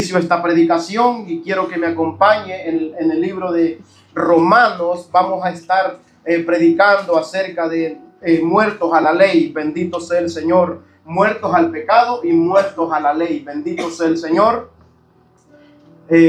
Esta predicación y quiero que me acompañe en el libro de Romanos. Vamos a estar predicando acerca de muertos a la ley. Bendito sea el Señor. Muertos al pecado y muertos a la ley. Bendito sea el Señor.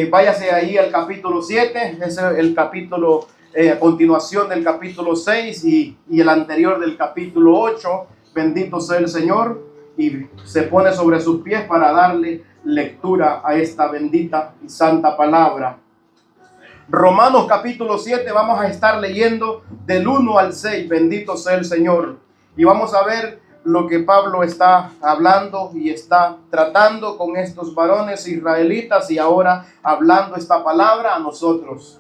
Váyase ahí al capítulo 7. Es el capítulo a continuación del capítulo 6 y el anterior del capítulo 8. Bendito sea el Señor. Y se pone sobre sus pies para darle lectura a esta bendita y santa palabra. Romanos capítulo 7, vamos a estar leyendo del 1 al 6, bendito sea el Señor. Y vamos a ver lo que Pablo está hablando y está tratando con estos varones israelitas y ahora hablando esta palabra a nosotros.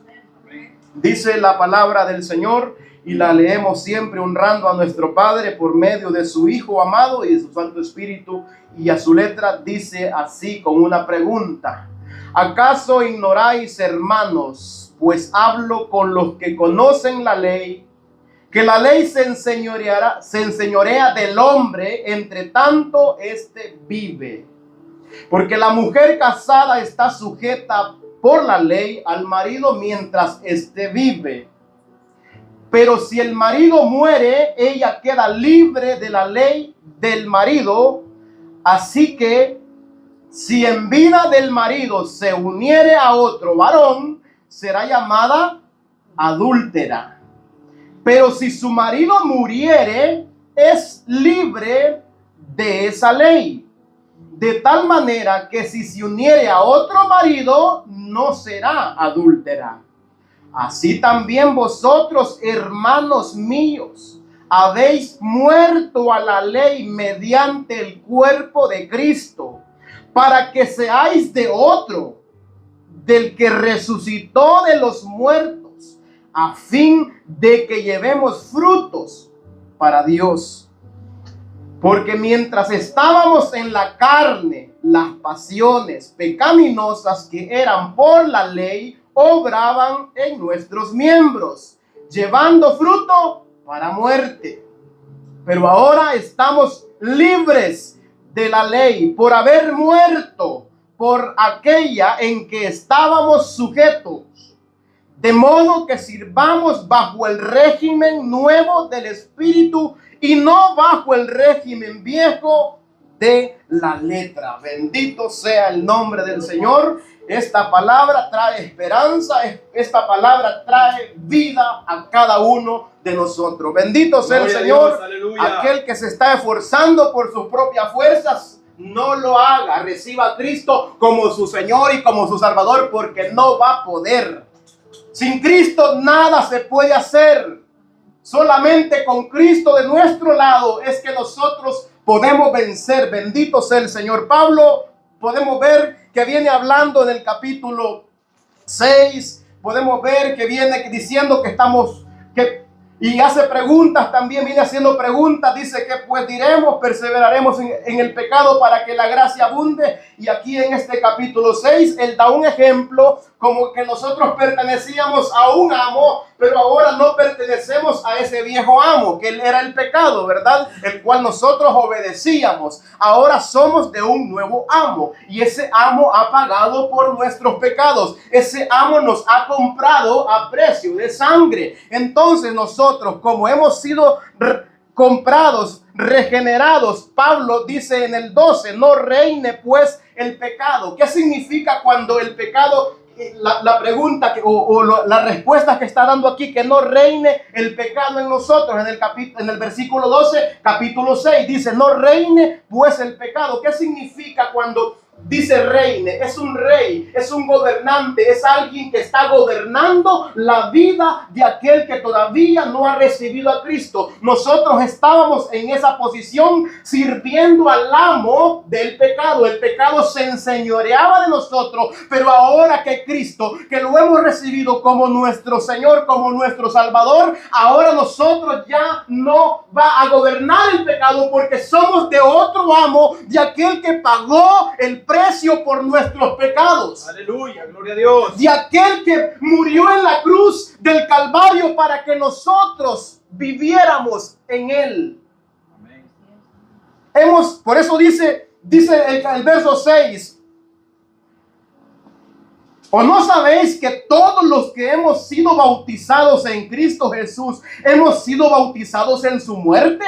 Dice la palabra del Señor y la leemos siempre honrando a nuestro Padre por medio de su Hijo amado y de su Santo Espíritu. Y a su letra dice así con una pregunta: ¿acaso ignoráis, hermanos, pues hablo con los que conocen la ley, que la ley se enseñorea del hombre, entre tanto éste vive? Porque la mujer casada está sujeta por la ley al marido mientras éste vive. Pero si el marido muere, ella queda libre de la ley del marido. Así que si en vida del marido se uniere a otro varón, será llamada adúltera. Pero si su marido muriere, es libre de esa ley. De tal manera que si se uniere a otro marido, no será adúltera. Así también vosotros, hermanos míos, habéis muerto a la ley mediante el cuerpo de Cristo, para que seáis de otro, del que resucitó de los muertos, a fin de que llevemos frutos para Dios. Porque mientras estábamos en la carne, las pasiones pecaminosas que eran por la ley obraban en nuestros miembros, llevando fruto para muerte. Pero ahora estamos libres de la ley por haber muerto por aquella en que estábamos sujetos, de modo que sirvamos bajo el régimen nuevo del Espíritu y no bajo el régimen viejo de la letra. Bendito sea el nombre del Señor. Esta palabra trae esperanza, esta palabra trae vida a cada uno de nosotros. Bendito sea el Señor. Aquel que se está esforzando por sus propias fuerzas, no lo haga. Reciba a Cristo como su Señor y como su Salvador, porque no va a poder. Sin Cristo nada se puede hacer. Solamente con Cristo de nuestro lado es que nosotros podemos vencer. Bendito sea el Señor. Pablo, podemos ver que viene hablando en el capítulo 6. Podemos ver que viene diciendo que y hace preguntas también, viene haciendo preguntas. Dice que pues diremos, perseveraremos en el pecado para que la gracia abunde. Y aquí en este capítulo 6, él da un ejemplo como que nosotros pertenecíamos a un amo, pero ahora no pertenecemos a ese viejo amo, que él era el pecado, ¿verdad? El cual nosotros obedecíamos. Ahora somos de un nuevo amo y ese amo ha pagado por nuestros pecados. Ese amo nos ha comprado a precio de sangre. Entonces nosotros, como hemos sido comprados, regenerados, Pablo dice en el 12, no reine pues el pecado. ¿Qué significa cuando el pecado, la pregunta la respuesta que está dando aquí, que no reine el pecado en nosotros? En el versículo 12, capítulo 6, dice, no reine pues el pecado. ¿Qué significa cuando dice reine? Es un rey, es un gobernante, es alguien que está gobernando la vida de aquel que todavía no ha recibido a Cristo. Nosotros estábamos en esa posición sirviendo al amo del pecado. El pecado se enseñoreaba de nosotros, pero ahora que Cristo, que lo hemos recibido como nuestro Señor, como nuestro Salvador, ahora nosotros ya no va a gobernar el pecado, porque somos de otro amo, de aquel que pagó el precio por nuestros pecados. Aleluya, gloria a Dios. De aquel que murió en la cruz del Calvario para que nosotros viviéramos en él. Amén. Por eso dice el verso 6, ¿O no sabéis que todos los que hemos sido bautizados en Cristo Jesús hemos sido bautizados en su muerte?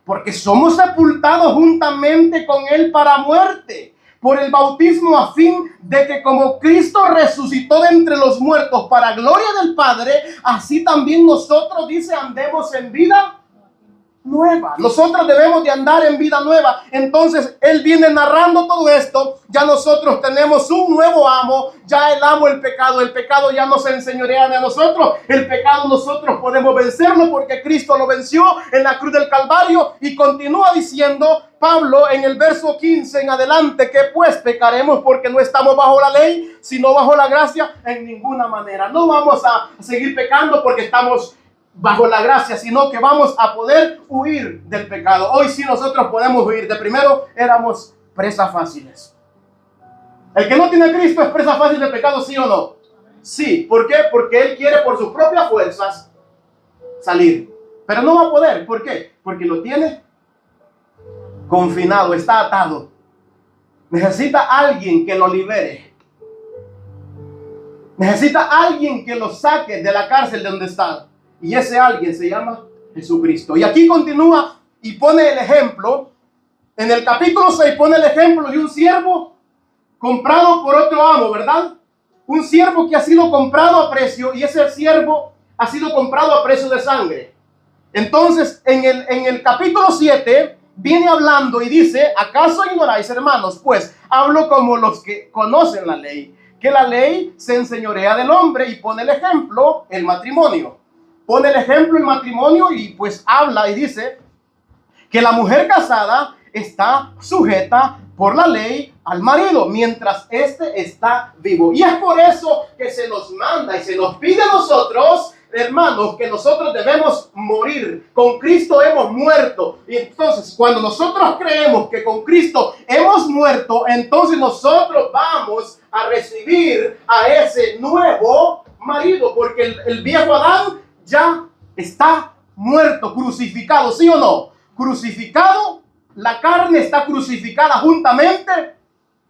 Porque somos sepultados juntamente con Él para muerte, por el bautismo, a fin de que como Cristo resucitó de entre los muertos para gloria del Padre, así también nosotros, dice, andemos en vida nueva. Nosotros debemos de andar en vida nueva. Entonces él viene narrando todo esto. Ya nosotros tenemos un nuevo amo. Ya el amo, el pecado ya no se enseñorea de nosotros. El pecado nosotros podemos vencerlo porque Cristo lo venció en la cruz del Calvario. Y continúa diciendo Pablo en el verso 15 en adelante, que pues pecaremos porque no estamos bajo la ley, sino bajo la gracia. En ninguna manera. No vamos a seguir pecando porque estamos bajo la gracia, sino que vamos a poder huir del pecado. Hoy sí nosotros podemos huir. De primero éramos presas fáciles. El que no tiene a Cristo es presa fácil del pecado, ¿sí o no? Sí. ¿Por qué? Porque él quiere por sus propias fuerzas salir, pero no va a poder. ¿Por qué? Porque lo tiene confinado, está atado. Necesita alguien que lo libere. Necesita alguien que lo saque de la cárcel de donde está. Y ese alguien se llama Jesucristo. Y aquí continúa y pone el ejemplo. En el capítulo 6 pone el ejemplo de un siervo comprado por otro amo, ¿verdad? Un siervo que ha sido comprado a precio, y ese siervo ha sido comprado a precio de sangre. Entonces, en el capítulo 7 viene hablando y dice: ¿acaso ignoráis, hermanos? Pues hablo como los que conocen la ley, que la ley se enseñorea del hombre, y pone el ejemplo, el matrimonio. Pone el ejemplo el matrimonio y pues habla y dice que la mujer casada está sujeta por la ley al marido mientras éste está vivo. Y es por eso que se nos manda y se nos pide a nosotros, hermanos, que nosotros debemos morir. Con Cristo hemos muerto. Y entonces cuando nosotros creemos que con Cristo hemos muerto, entonces nosotros vamos a recibir a ese nuevo marido, porque el viejo Adán ya está muerto, crucificado, ¿sí o no? Crucificado, la carne está crucificada juntamente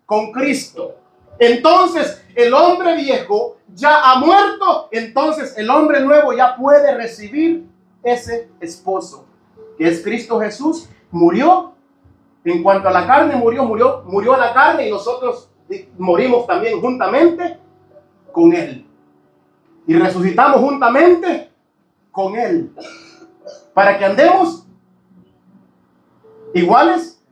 con Cristo. Entonces el hombre viejo ya ha muerto, entonces el hombre nuevo ya puede recibir ese esposo, que es Cristo Jesús. Murió, en cuanto a la carne, murió a la carne, y nosotros morimos también juntamente con Él. Y resucitamos juntamente con Él, para que andemos iguales.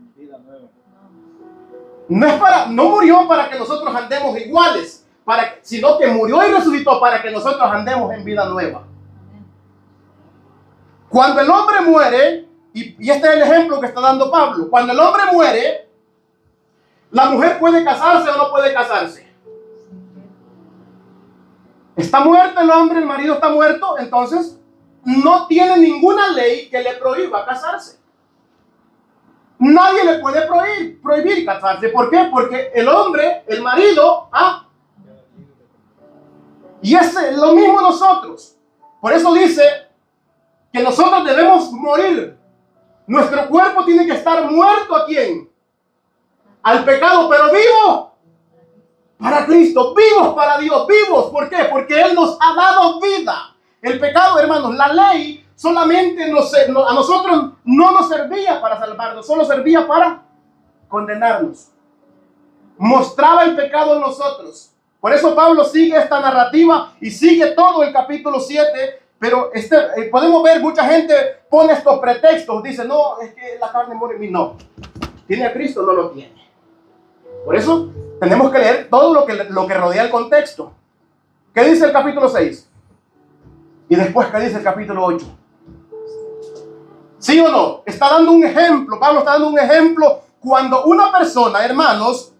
No murió para que nosotros andemos iguales, sino que murió y resucitó para que nosotros andemos en vida nueva. Cuando el hombre muere, y este es el ejemplo que está dando Pablo, cuando el hombre muere, la mujer puede casarse o no puede casarse. Está muerto el hombre, el marido está muerto, entonces no tiene ninguna ley que le prohíba casarse. Nadie le puede prohibir casarse. ¿Por qué? Porque el hombre, el marido, y es lo mismo nosotros. Por eso dice que nosotros debemos morir. Nuestro cuerpo tiene que estar muerto. ¿A quién? Al pecado, pero vivo para Cristo, vivos para Dios, vivos. ¿Por qué? Porque Él nos ha dado vida. El pecado, hermanos, la ley solamente a nosotros no nos servía para salvarnos, solo servía para condenarnos. Mostraba el pecado en nosotros. Por eso Pablo sigue esta narrativa y sigue todo el capítulo 7. Pero podemos ver, mucha gente pone estos pretextos. Dice, no, es que la carne muere en mí. No, tiene a Cristo, no lo tiene. Por eso tenemos que leer todo lo que rodea el contexto. ¿Qué dice el capítulo 6? Y después, ¿qué dice el capítulo 8? ¿Sí o no? Está dando un ejemplo. Pablo está dando un ejemplo. Cuando una persona, hermanos,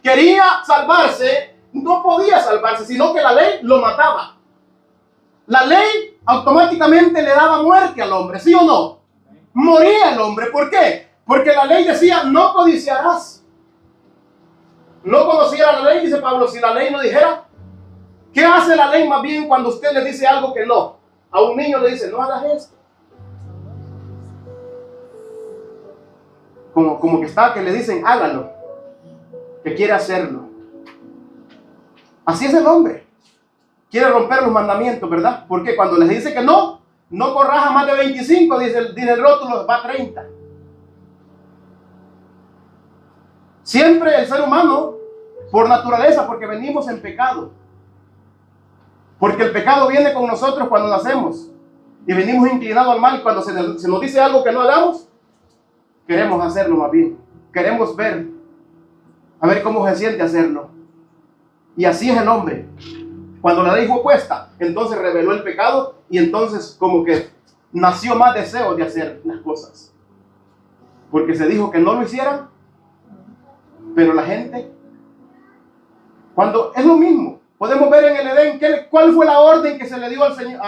quería salvarse, no podía salvarse, sino que la ley lo mataba. La ley automáticamente le daba muerte al hombre, ¿sí o no? Moría el hombre. ¿Por qué? Porque la ley decía, no codiciarás. No conociera la ley, dice Pablo, si la ley no dijera. ¿Qué hace la ley más bien cuando usted le dice algo que no? A un niño le dice, no hagas esto. Como que le dicen, hágalo, que quiere hacerlo. Así es el hombre. Quiere romper los mandamientos, ¿verdad? Porque cuando les dice que no corras a más de 25, dice el rótulo, va a 30. Siempre el ser humano, por naturaleza, porque venimos en pecado. Porque el pecado viene con nosotros cuando nacemos. Y venimos inclinados al mal. Y cuando se nos dice algo que no hagamos, queremos hacerlo más bien. Queremos ver, a ver cómo se siente hacerlo. Y así es el hombre. Cuando la ley fue puesta, entonces reveló el pecado y entonces como que nació más deseo de hacer las cosas. Porque se dijo que no lo hicieran, pero la gente, cuando es lo mismo, podemos ver en el Edén, ¿cuál fue la orden que se le dio al Señor,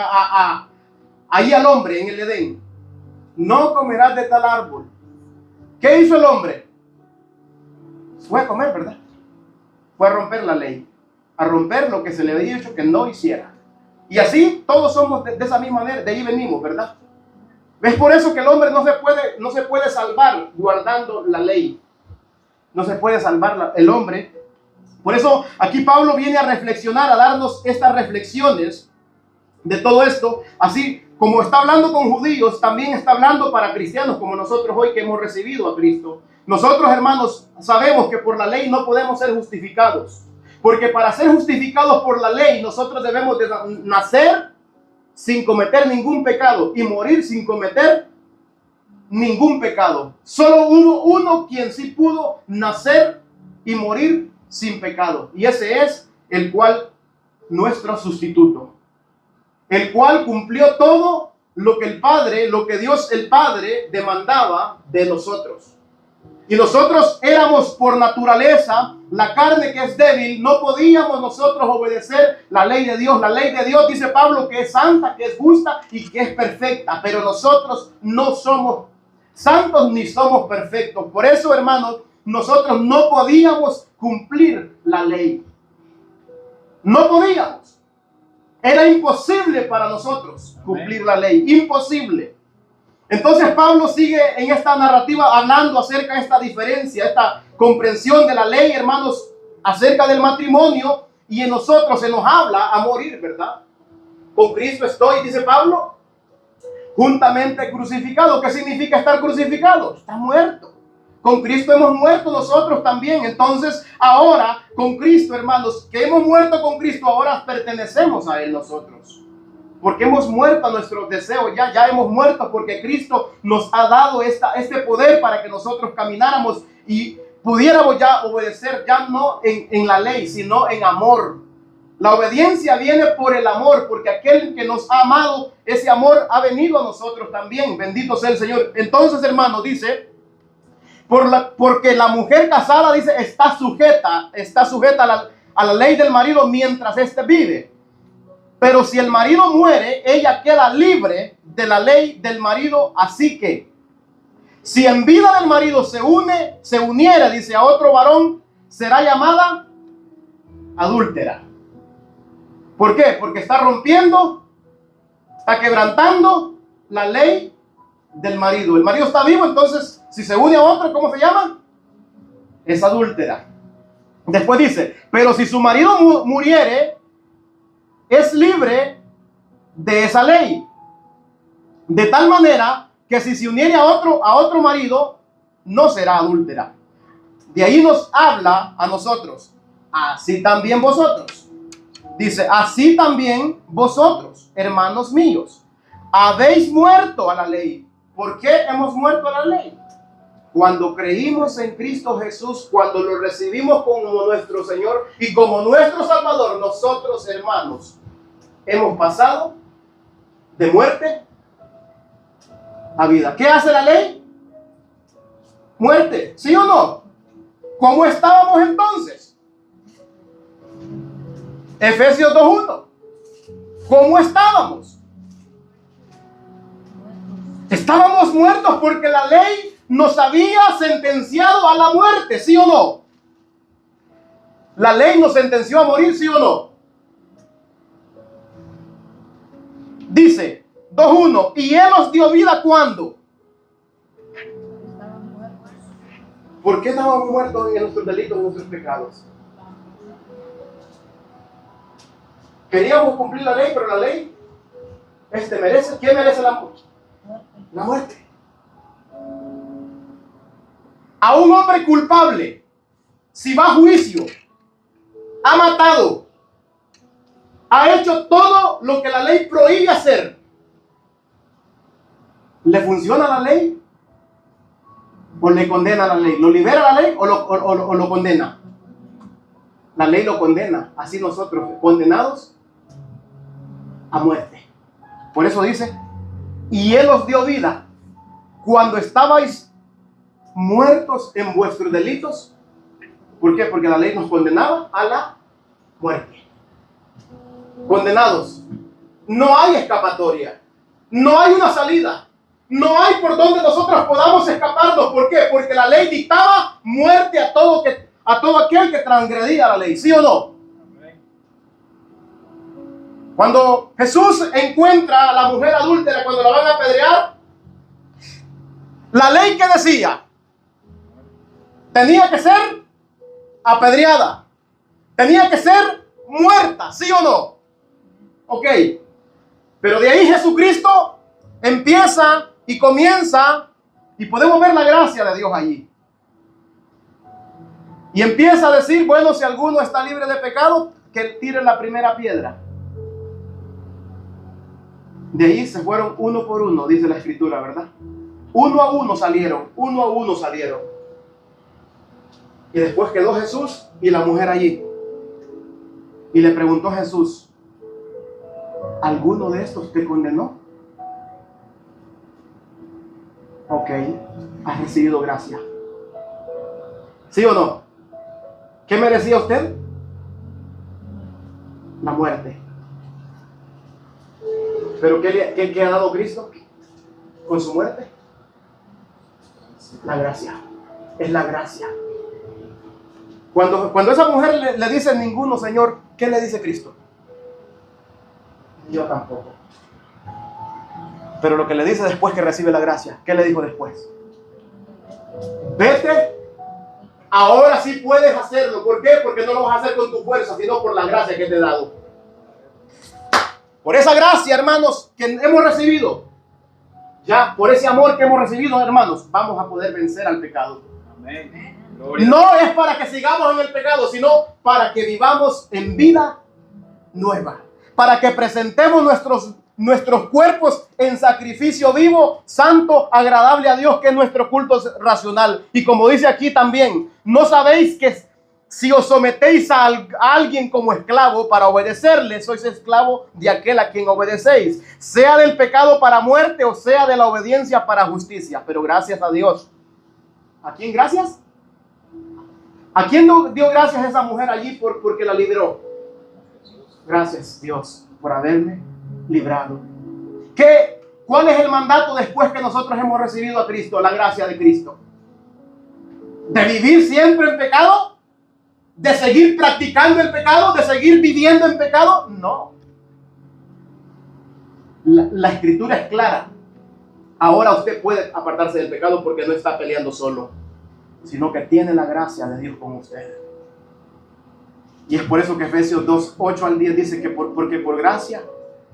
ahí al hombre en el Edén? No comerás de tal árbol. ¿Qué hizo el hombre? Fue a comer, ¿verdad? Fue a romper la ley. A romper lo que se le había dicho que no hiciera. Y así todos somos de esa misma manera, de ahí venimos, ¿verdad? Es por eso que el hombre no se puede salvar guardando la ley. No se puede salvar el hombre. Por eso aquí Pablo viene a reflexionar, a darnos estas reflexiones de todo esto. Así como está hablando con judíos, también está hablando para cristianos como nosotros hoy que hemos recibido a Cristo. Nosotros, hermanos, sabemos que por la ley no podemos ser justificados. Porque para ser justificados por la ley, nosotros debemos de nacer sin cometer ningún pecado y morir sin cometer ningún pecado. Solo hubo uno quien sí pudo nacer y morir sin pecado. Y ese es el cual, nuestro sustituto. El cual cumplió todo lo que el Padre, lo que Dios el Padre demandaba de nosotros. Y nosotros éramos por naturaleza, la carne que es débil, no podíamos nosotros obedecer la ley de Dios. La ley de Dios, dice Pablo, que es santa, que es justa y que es perfecta. Pero nosotros no somos santos ni somos perfectos. Por eso, hermanos, nosotros no podíamos cumplir la ley. No podíamos. Era imposible para nosotros cumplir la ley. Imposible. Entonces Pablo sigue en esta narrativa hablando acerca de esta diferencia, esta comprensión de la ley, hermanos, acerca del matrimonio, y en nosotros se nos habla a morir, ¿verdad? Con Cristo estoy, dice Pablo, juntamente crucificado. ¿Qué significa estar crucificado? Está muerto. Con Cristo hemos muerto nosotros también. Entonces ahora con Cristo, hermanos, que hemos muerto con Cristo, ahora pertenecemos a Él nosotros. Porque hemos muerto a nuestros deseos, ya hemos muerto porque Cristo nos ha dado este poder para que nosotros camináramos y pudiéramos ya obedecer, ya no en la ley, sino en amor. La obediencia viene por el amor, porque aquel que nos ha amado, ese amor ha venido a nosotros también. Bendito sea el Señor. Entonces, hermano, dice, porque la mujer casada, dice, está sujeta a la ley del marido mientras éste vive. Pero si el marido muere, ella queda libre de la ley del marido. Así que, si en vida del marido se uniera, dice, a otro varón, será llamada adúltera. ¿Por qué? Porque está rompiendo, está quebrantando la ley del marido. El marido está vivo, entonces, si se une a otro, ¿cómo se llama? Es adúltera. Después dice, pero si su marido muriere, es libre de esa ley, de tal manera que si se uniere a otro marido, no será adúltera. De ahí nos habla a nosotros, así también vosotros. Dice, así también vosotros, hermanos míos, habéis muerto a la ley. ¿Por qué hemos muerto a la ley? Cuando creímos en Cristo Jesús, cuando lo recibimos como nuestro Señor y como nuestro Salvador, nosotros, hermanos, hemos pasado de muerte a vida. ¿Qué hace la ley? Muerte, ¿sí o no? ¿Cómo estábamos entonces? Efesios 2:1. ¿Cómo estábamos? Estábamos muertos porque la ley nos había sentenciado a la muerte, ¿sí o no? La ley nos sentenció a morir, ¿sí o no? Dice 2:1, y Él nos dio vida ¿cuándo? ¿Por qué estábamos muertos en nuestros delitos, en nuestros pecados? Queríamos cumplir la ley, pero la ley merece. ¿Quién merece la muerte? A un hombre culpable, si va a juicio, ha matado, ha hecho todo lo que la ley prohíbe hacer, ¿le funciona la ley? ¿O le condena la ley? ¿Lo libera la ley o lo condena? La ley lo condena. Así nosotros, condenados a muerte. Por eso dice, y Él os dio vida cuando estabais muertos en vuestros delitos. ¿Por qué? Porque la ley nos condenaba a la muerte. Condenados. No hay escapatoria. No hay una salida. No hay por donde nosotros podamos escaparnos. ¿Por qué? Porque la ley dictaba muerte a todo aquel que transgredía la ley. ¿Sí o no? Cuando Jesús encuentra a la mujer adúltera cuando la van a apedrear, la ley que decía tenía que ser apedreada, tenía que ser muerta, ¿sí o no? Ok, pero de ahí Jesucristo empieza y comienza, y podemos ver la gracia de Dios allí. Y empieza a decir, bueno, si alguno está libre de pecado, que tire la primera piedra. De ahí se fueron uno por uno, dice la Escritura, ¿verdad? Uno a uno salieron. Y después quedó Jesús y la mujer allí. Y le preguntó Jesús, ¿alguno de estos te condenó? Ok, has recibido gracia. ¿Sí o no? ¿Qué merecía usted? La muerte. ¿Pero qué ha dado Cristo con su muerte? La gracia. Es la gracia. Cuando esa mujer le dice ninguno, Señor, ¿qué le dice Cristo? Yo tampoco. Pero lo que le dice después que recibe la gracia, ¿qué le dijo después? Vete, ahora sí puedes hacerlo. ¿Por qué? Porque no lo vas a hacer con tu fuerza, sino por la gracia que te he dado. Por esa gracia, hermanos, que hemos recibido, ya, por ese amor que hemos recibido, hermanos, vamos a poder vencer al pecado. Amén. No es para que sigamos en el pecado, sino para que vivamos en vida nueva. Para que presentemos nuestros cuerpos en sacrificio vivo, santo, agradable a Dios, que es nuestro culto racional. Y como dice aquí también, ¿no sabéis que si os sometéis a alguien como esclavo para obedecerle, sois esclavo de aquel a quien obedecéis, sea del pecado para muerte o sea de la obediencia para justicia? Pero gracias a Dios. ¿A quién gracias? ¿A quién dio gracias esa mujer allí porque la libró? Gracias, Dios, por haberme librado. ¿Cuál es el mandato después que nosotros hemos recibido a Cristo, la gracia de Cristo? ¿De vivir siempre en pecado? ¿De seguir practicando el pecado? ¿De seguir viviendo en pecado? No. La Escritura es clara. Ahora usted puede apartarse del pecado porque no está peleando solo, sino que tiene la gracia de Dios con usted. Y es por eso que Efesios 2, 8 al 10 dice que porque por gracia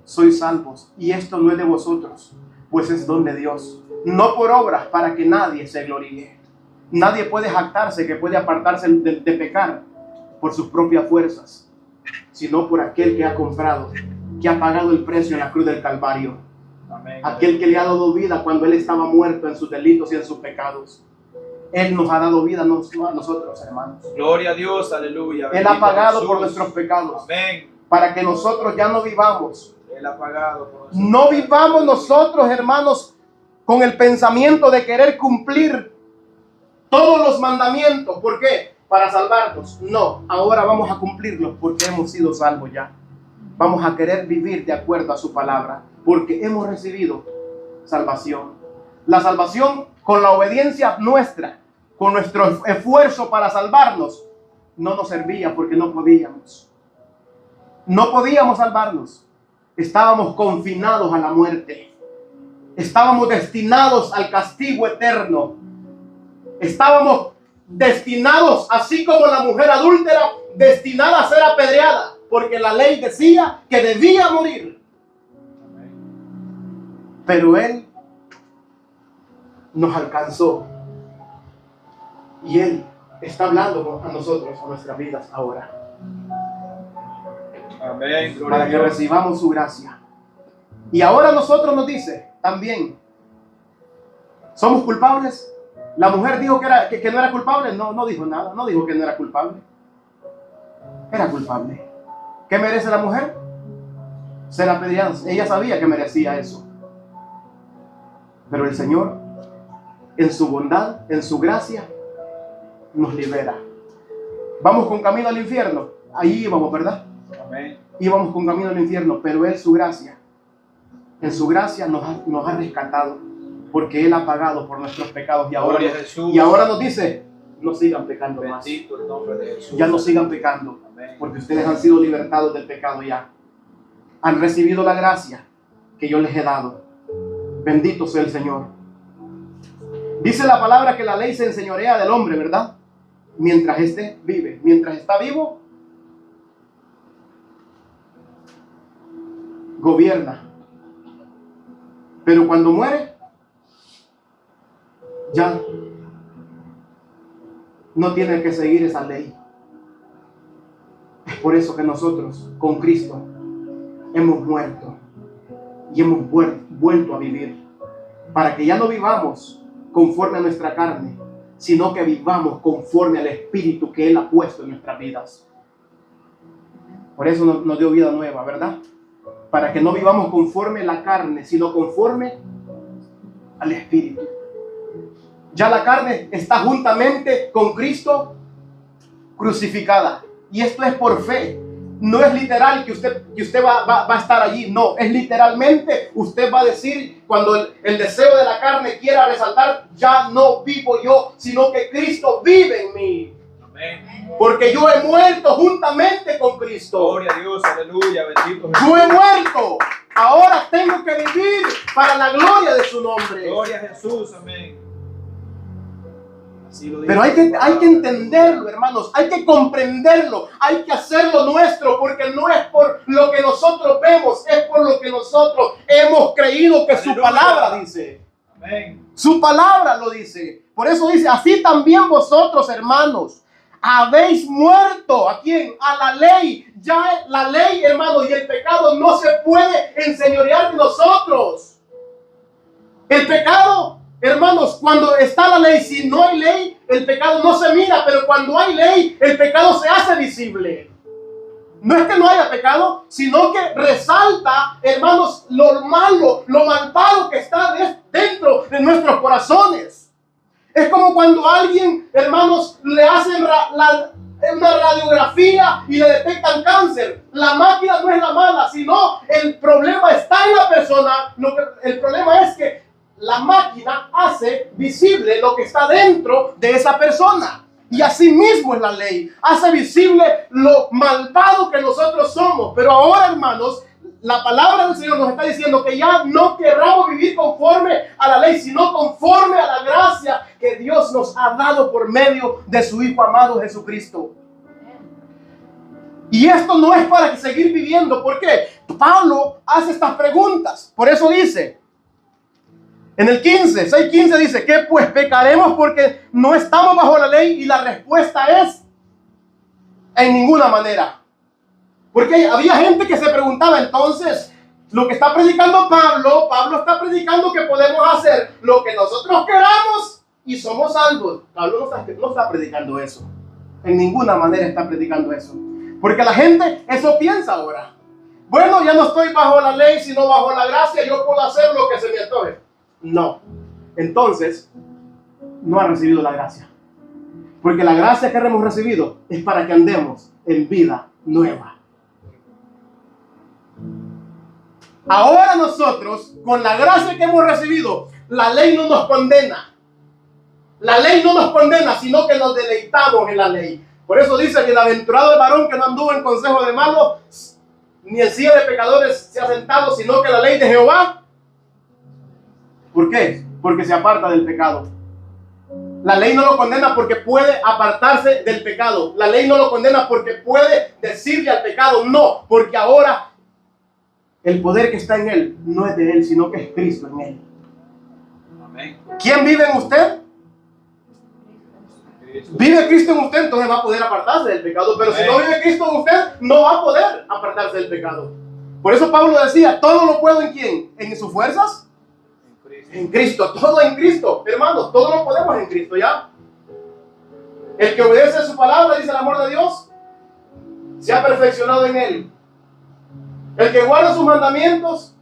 sois salvos. Y esto no es de vosotros, pues es don de Dios. No por obras, para que nadie se gloríe. Nadie puede jactarse que puede apartarse de pecar por sus propias fuerzas, sino por aquel que ha comprado, que ha pagado el precio en la cruz del Calvario. Amén. Aquel que le ha dado vida cuando Él estaba muerto en sus delitos y en sus pecados. Él nos ha dado vida a nosotros, hermanos. Gloria a Dios, aleluya. Él ha pagado Jesús por nuestros pecados. Amén. Para que nosotros ya no vivamos. Él ha pagado por nosotros. No vivamos nosotros, hermanos, con el pensamiento de querer cumplir todos los mandamientos. ¿Por qué? Para salvarnos. No, ahora vamos a cumplirlos porque hemos sido salvos ya. Vamos a querer vivir de acuerdo a su palabra porque hemos recibido salvación. La salvación con la obediencia nuestra, con nuestro esfuerzo para salvarnos, no nos servía porque no podíamos. No podíamos salvarnos. Estábamos confinados a la muerte. Estábamos destinados al castigo eterno. Estábamos destinados, así como la mujer adúltera, destinada a ser apedreada. porque la ley decía que debía morir. Pero Él nos alcanzó y Él está hablando a nosotros, a nuestras vidas ahora. Amén. Para que recibamos su gracia. Y ahora nosotros nos dice también, ¿somos culpables? La mujer dijo que no era culpable. No dijo nada, no dijo que no era culpable. Era culpable. ¿Qué merece la mujer? Ser apedreada. Ella sabía que merecía eso. Pero el Señor, en su bondad, en su gracia, nos libera. Vamos con camino al infierno. Ahí íbamos, ¿verdad? Amén. Íbamos con camino al infierno, pero Él, su gracia, en su gracia nos ha rescatado, porque Él ha pagado por nuestros pecados. Y ahora nos dice, no sigan pecando más. Bendito el nombre de Jesús. Ya no sigan pecando, Amén. porque ustedes han sido libertados del pecado ya. Han recibido la gracia que yo les he dado. Bendito sea el Señor. Dice la palabra que la ley se enseñorea del hombre, ¿verdad? Mientras éste vive. Mientras está vivo, gobierna. Pero cuando muere, ya no tiene que seguir esa ley. Es por eso que nosotros, con Cristo, hemos muerto y hemos vuelto a vivir, para que ya no vivamos conforme a nuestra carne, sino que vivamos conforme al Espíritu que Él ha puesto en nuestras vidas. Por eso nos dio vida nueva, ¿verdad? Para que no vivamos conforme a la carne, sino conforme al Espíritu. Ya la carne está juntamente con Cristo crucificada. Y esto es por fe. No es literal que usted va a estar allí. No, es literalmente usted va a decir, cuando el deseo de la carne quiera resaltar, ya no vivo yo, sino que Cristo vive en mí. Amén. Porque yo he muerto juntamente con Cristo. Gloria a Dios, aleluya, bendito Jesús. Yo he muerto. Ahora tengo que vivir para la gloria de su nombre. Gloria a Jesús, amén. Así lo dice. Pero hay que entenderlo, hermanos. Hay que comprenderlo. Hay que hacerlo nuestro, porque no es por lo que nosotros vemos, es por lo que nosotros hemos creído que su palabra dice. Amén. Su palabra lo dice. Por eso dice, así también vosotros, hermanos, habéis muerto. ¿A quién? A la ley. Ya la ley, hermanos, y el pecado no se puede enseñorear de nosotros. El pecado, hermanos, cuando está la ley, si no hay ley, el pecado no se mira, pero cuando hay ley, el pecado se hace visible. No es que no haya pecado, sino que resalta, hermanos, lo malo, lo malvado que está dentro de nuestros corazones. Es como cuando a alguien, hermanos, le hacen una radiografía y le detectan cáncer. La máquina no es la mala, sino el problema está en la persona. El problema es que la máquina hace visible lo que está dentro de esa persona. Y así mismo es la ley. Hace visible lo malvado que nosotros somos. Pero ahora, hermanos, la palabra del Señor nos está diciendo que ya no querramos vivir conforme a la ley, sino conforme a la gracia que Dios nos ha dado por medio de su Hijo amado Jesucristo. Y esto no es para seguir viviendo. ¿Por qué? Pablo hace estas preguntas. Por eso dice, en el 6:15 dice, ¿qué pues pecaremos porque no estamos bajo la ley? Y la respuesta es, en ninguna manera. Porque había gente que se preguntaba, entonces, lo que está predicando Pablo está predicando que podemos hacer lo que nosotros queramos y somos salvos. Pablo no está predicando eso. En ninguna manera está predicando eso. Porque la gente eso piensa ahora. Bueno, ya no estoy bajo la ley, sino bajo la gracia, yo puedo hacer lo que se me antoje. No. Entonces, no ha recibido la gracia. Porque la gracia que hemos recibido es para que andemos en vida nueva. Ahora nosotros, con la gracia que hemos recibido, la ley no nos condena. La ley no nos condena, sino que nos deleitamos en la ley. Por eso dice: bienaventurado el varón que no anduvo en consejo de malos, ni en silla de pecadores se ha sentado, sino que la ley de Jehová. ¿Por qué? Porque se aparta del pecado. La ley no lo condena porque puede apartarse del pecado. La ley no lo condena porque puede decirle al pecado: pecado. No, porque ahora el poder que está en él no es de él, sino que es Cristo en él. Amén. ¿Quién vive en usted? Vive Cristo en usted, entonces va a poder apartarse del pecado. Pero si no vive Cristo en usted, no va a poder apartarse del pecado. Por eso Pablo decía, todo lo puedo ¿en quién? ¿En sus fuerzas? En Cristo, todo en Cristo. Hermanos, todo lo podemos en Cristo, ¿ya? El que obedece a su palabra, dice el amor de Dios, se ha perfeccionado en él. El que guarda sus mandamientos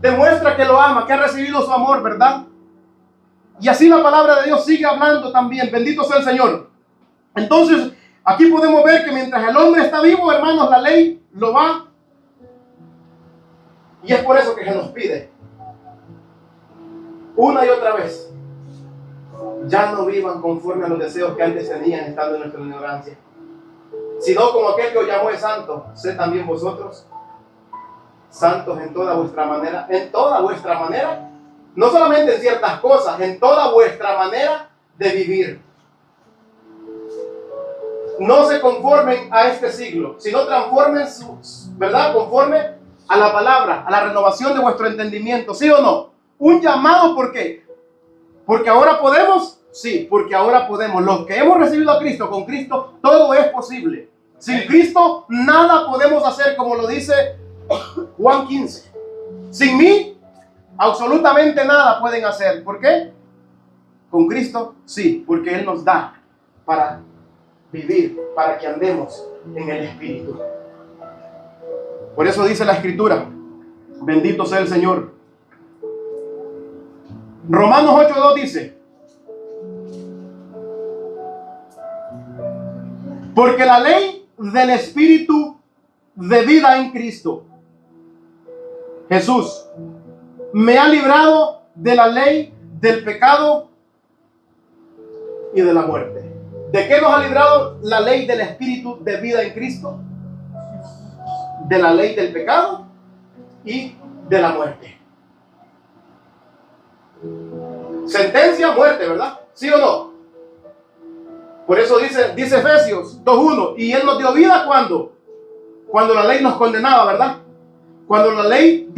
demuestra que lo ama, que ha recibido su amor, ¿verdad? Y así la palabra de Dios sigue hablando también. Bendito sea el Señor. Entonces, aquí podemos ver que mientras el hombre está vivo, hermanos, la ley lo va. Y es por eso que se nos pide una y otra vez: ya no vivan conforme a los deseos que antes tenían estando en nuestra ignorancia, sino como aquel que os llamó es santo, sed también vosotros santos en toda vuestra manera. En toda vuestra manera, no solamente en ciertas cosas, en toda vuestra manera de vivir. No se conformen a este siglo, sino transformen sus, ¿verdad? Conforme a la palabra, a la renovación de vuestro entendimiento. ¿Sí o no? Un llamado, ¿por qué? Porque ahora podemos. Sí, porque ahora podemos. Los que hemos recibido a Cristo, con Cristo todo es posible. Sin Cristo nada podemos hacer, como lo dice Juan 15. Sin mí absolutamente nada pueden hacer. ¿Por qué? Con Cristo sí, porque Él nos da para vivir, para que andemos en el Espíritu. Por eso dice la Escritura, bendito sea el Señor. Romanos 8:2 dice: porque la ley del Espíritu de vida en Cristo Jesús me ha librado de la ley del pecado y de la muerte. ¿De qué nos ha librado la ley del Espíritu de vida en Cristo? De la ley del pecado y de la muerte. Sentencia, muerte, ¿verdad? ¿Sí o no? Por eso dice Efesios 2:1, y Él nos dio vida cuando la ley nos condenaba, ¿verdad? Cuando la ley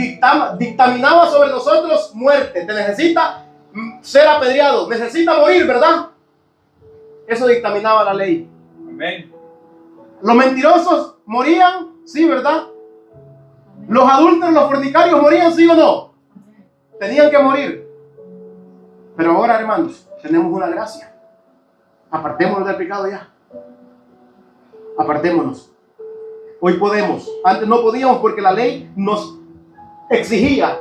dictaminaba sobre nosotros muerte. Te necesita ser apedreado, necesita morir, ¿verdad? Eso dictaminaba la ley. Amén. Los mentirosos morían, sí, ¿verdad? Los adúlteros, los fornicarios morían, sí o no. Tenían que morir. Pero ahora, hermanos, tenemos una gracia. Apartémonos del pecado ya. Apartémonos. Hoy podemos. Antes no podíamos porque la ley nos exigía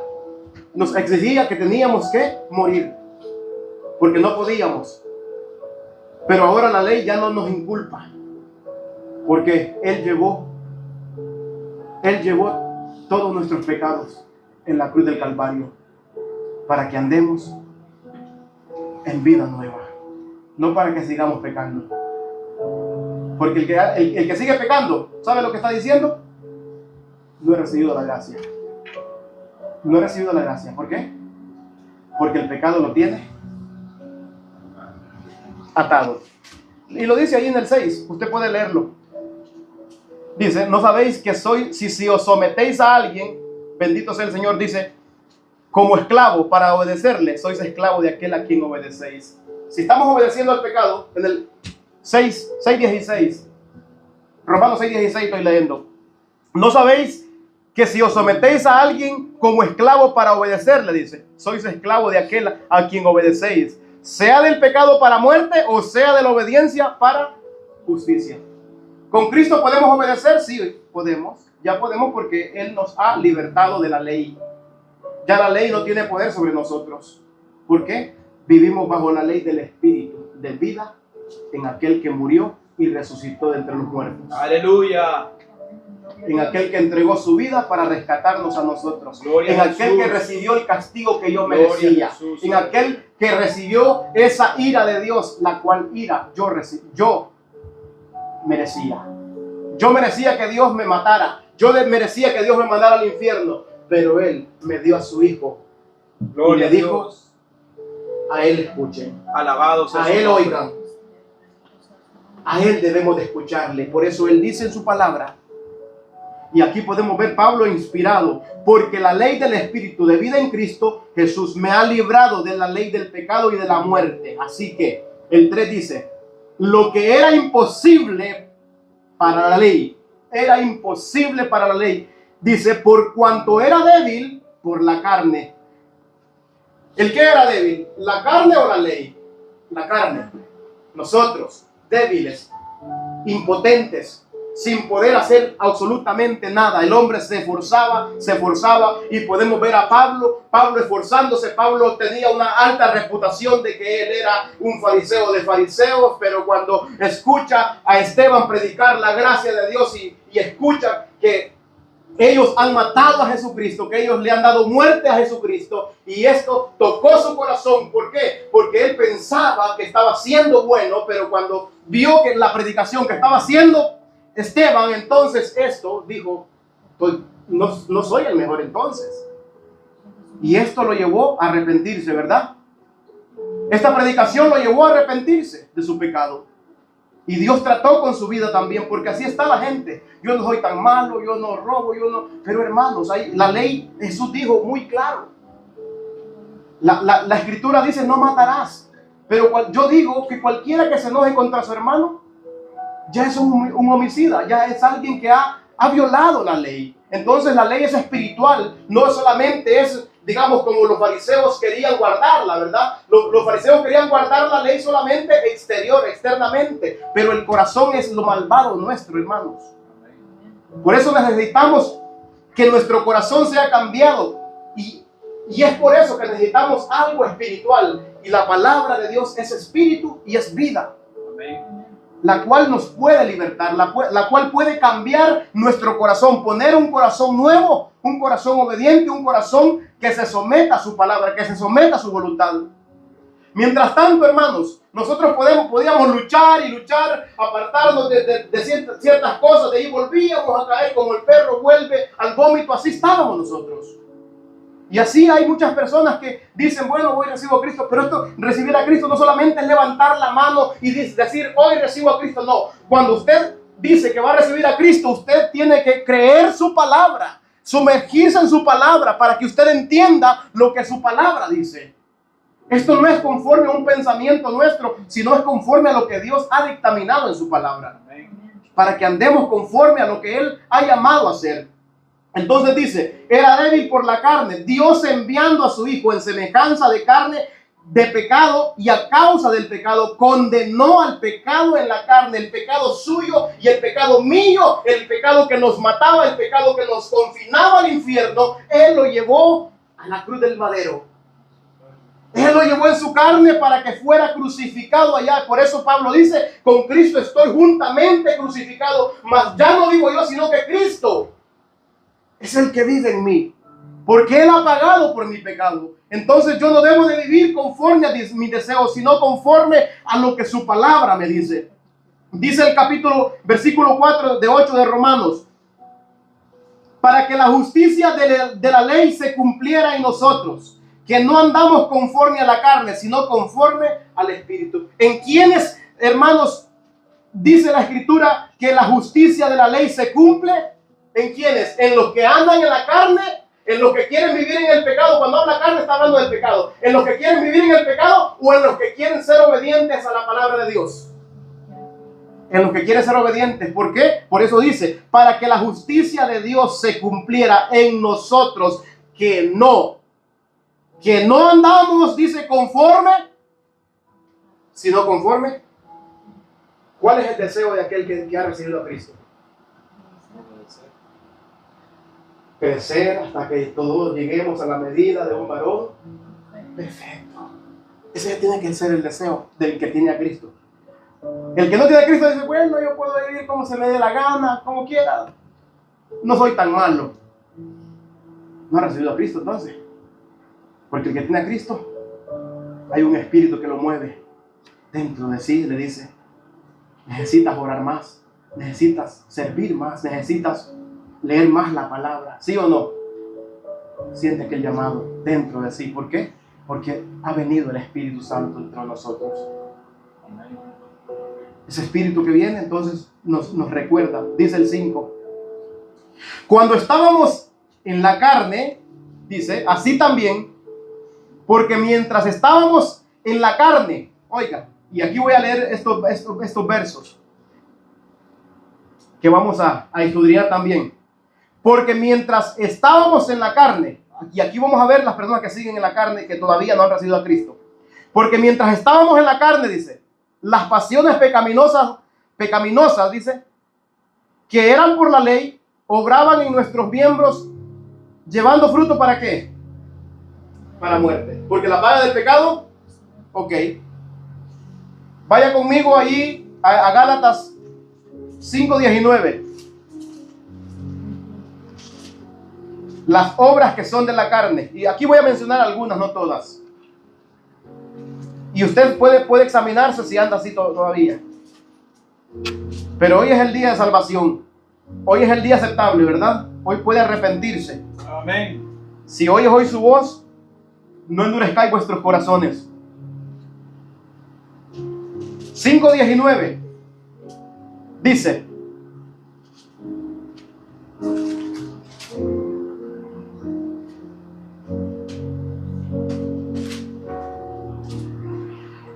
que teníamos que morir. Porque no podíamos. Pero ahora la ley ya no nos inculpa. Porque Él llevó todos nuestros pecados en la cruz del Calvario para que andemos en vida nueva. No para que sigamos pecando. Porque el que sigue pecando, ¿sabe lo que está diciendo? No he recibido la gracia. No he recibido la gracia. ¿Por qué? Porque el pecado lo tiene atado. Y lo dice ahí en el 6. Usted puede leerlo. Dice: ¿no sabéis que si os sometéis a alguien, bendito sea el Señor, dice, como esclavo para obedecerle, sois esclavo de aquel a quien obedecéis? Si estamos obedeciendo al pecado, en el 6:16, Romanos 6:16 estoy leyendo. ¿No sabéis que si os sometéis a alguien como esclavo para obedecerle, dice, sois esclavo de aquel a quien obedecéis, sea del pecado para muerte o sea de la obediencia para justicia? ¿Con Cristo podemos obedecer? Sí, podemos. Ya podemos porque Él nos ha libertado de la ley. Ya la ley no tiene poder sobre nosotros. ¿Por qué? Vivimos bajo la ley del Espíritu de vida en aquel que murió y resucitó de entre los muertos. Aleluya. En aquel que entregó su vida para rescatarnos a nosotros. Gloria en a aquel Jesús. que recibió el castigo que yo Gloria merecía. a Jesús. En aquel que recibió esa ira de Dios, la cual ira yo merecía. Yo merecía que Dios me matara. Yo merecía que Dios me mandara al infierno. Pero Él me dio a su Hijo. Gloria y me a dijo: Dios. a Él escuchen. Alabado sea A su Él nombre. oigan. A Él debemos de escucharle. Por eso Él dice en su palabra Y aquí podemos ver Pablo inspirado, porque la ley del Espíritu de vida en Cristo Jesús me ha librado de la ley del pecado y de la muerte. Así que el 3 dice, lo que era imposible para la ley, era imposible para la ley. Dice, por cuanto era débil por la carne. ¿El qué era débil? ¿La carne o la ley? La carne. Nosotros, débiles, impotentes, sin poder hacer absolutamente nada. El hombre se esforzaba, y podemos ver a Pablo esforzándose. Pablo tenía una alta reputación de que él era un fariseo de fariseos, pero cuando escucha a Esteban predicar la gracia de Dios y escucha que ellos han matado a Jesucristo, que ellos le han dado muerte a Jesucristo, y esto tocó su corazón. ¿Por qué? Porque él pensaba que estaba siendo bueno, pero cuando vio que la predicación que estaba haciendo Esteban, entonces esto dijo, pues no soy el mejor entonces. Y esto lo llevó a arrepentirse, ¿verdad? Esta predicación lo llevó a arrepentirse de su pecado. Y Dios trató con su vida también, porque así está la gente. Yo no soy tan malo, yo no robo, yo no... Pero hermanos, la ley, Jesús dijo muy claro. La escritura dice, no matarás. Pero yo digo que cualquiera que se enoje contra su hermano, ya es un homicida, ya es alguien que ha violado la ley. Entonces la ley es espiritual, no solamente es, digamos, como los fariseos querían guardarla, ¿verdad? Los fariseos querían guardar la ley solamente externamente, pero el corazón es lo malvado nuestro, hermanos. Por eso necesitamos que nuestro corazón sea cambiado, y es por eso que necesitamos algo espiritual, y la palabra de Dios es espíritu y es vida. Amén. La cual nos puede libertar, la cual puede cambiar nuestro corazón, poner un corazón nuevo, un corazón obediente, un corazón que se someta a su palabra, que se someta a su voluntad. Mientras tanto, hermanos, nosotros podíamos luchar, apartarnos de ciertas cosas, de ahí volvíamos a caer como el perro vuelve al vómito, así estábamos nosotros. Y así hay muchas personas que dicen, bueno, hoy recibo a Cristo, pero esto, recibir a Cristo no solamente es levantar la mano y decir, hoy recibo a Cristo, no. Cuando usted dice que va a recibir a Cristo, usted tiene que creer su palabra, sumergirse en su palabra para que usted entienda lo que su palabra dice. Esto no es conforme a un pensamiento nuestro, sino es conforme a lo que Dios ha dictaminado en su palabra, para que andemos conforme a lo que Él ha llamado a hacer. Entonces dice, era débil por la carne, Dios enviando a su Hijo en semejanza de carne de pecado, y a causa del pecado condenó al pecado en la carne, el pecado suyo y el pecado mío, el pecado que nos mataba, el pecado que nos confinaba al infierno. Él lo llevó a la cruz del madero. Él lo llevó en su carne para que fuera crucificado allá. Por eso Pablo dice, con Cristo estoy juntamente crucificado, mas ya no vivo yo, sino que Cristo es el que vive en mí, porque Él ha pagado por mi pecado. Entonces yo no debo de vivir conforme a mis deseos, sino conforme a lo que su palabra me dice. Dice el versículo 4 de 8 de Romanos, para que la justicia de la ley se cumpliera en nosotros, que no andamos conforme a la carne, sino conforme al Espíritu. ¿En quiénes, hermanos, dice la Escritura que la justicia de la ley se cumple? ¿En quiénes? ¿En los que andan en la carne? ¿En los que quieren vivir en el pecado? Cuando habla carne está hablando del pecado. ¿En los que quieren vivir en el pecado o en los que quieren ser obedientes a la palabra de Dios? En los que quieren ser obedientes. ¿Por qué? Por eso dice, para que la justicia de Dios se cumpliera en nosotros, que no andamos, dice, conforme, sino conforme. ¿Cuál es el deseo de aquel que ha recibido a Cristo? Crecer hasta que todos lleguemos a la medida de un varón perfecto. Ese tiene que ser el deseo del que tiene a Cristo. El que no tiene a Cristo dice, bueno, yo puedo vivir como se me dé la gana, como quiera, no soy tan malo. No ha recibido a Cristo entonces, porque el que tiene a Cristo, hay un espíritu que lo mueve dentro de sí. Le dice, necesitas orar más, necesitas servir más, necesitas leer más la palabra, ¿sí o no? Siente aquel llamado dentro de sí. ¿Por qué? Porque ha venido el Espíritu Santo entre nosotros. Ese Espíritu que viene entonces nos recuerda, dice el 5, Cuando estábamos en la carne, dice, así también, porque mientras estábamos en la carne, oiga, y aquí voy a leer estos versos que vamos a escudriñar también. Porque mientras estábamos en la carne, y aquí vamos a ver las personas que siguen en la carne que todavía no han recibido a Cristo. Porque mientras estábamos en la carne, dice, las pasiones pecaminosas, dice, que eran por la ley, obraban en nuestros miembros, llevando fruto ¿para qué? Para muerte. Porque la paga del pecado, ok. Vaya conmigo allí a Gálatas 5:19. Las obras que son de la carne. Y aquí voy a mencionar algunas, no todas. Y usted puede examinarse si anda así todavía. Pero hoy es el día de salvación. Hoy es el día aceptable, ¿verdad? Hoy puede arrepentirse. Amén. Si oyes hoy su voz, no endurezcáis vuestros corazones. 5:19 dice: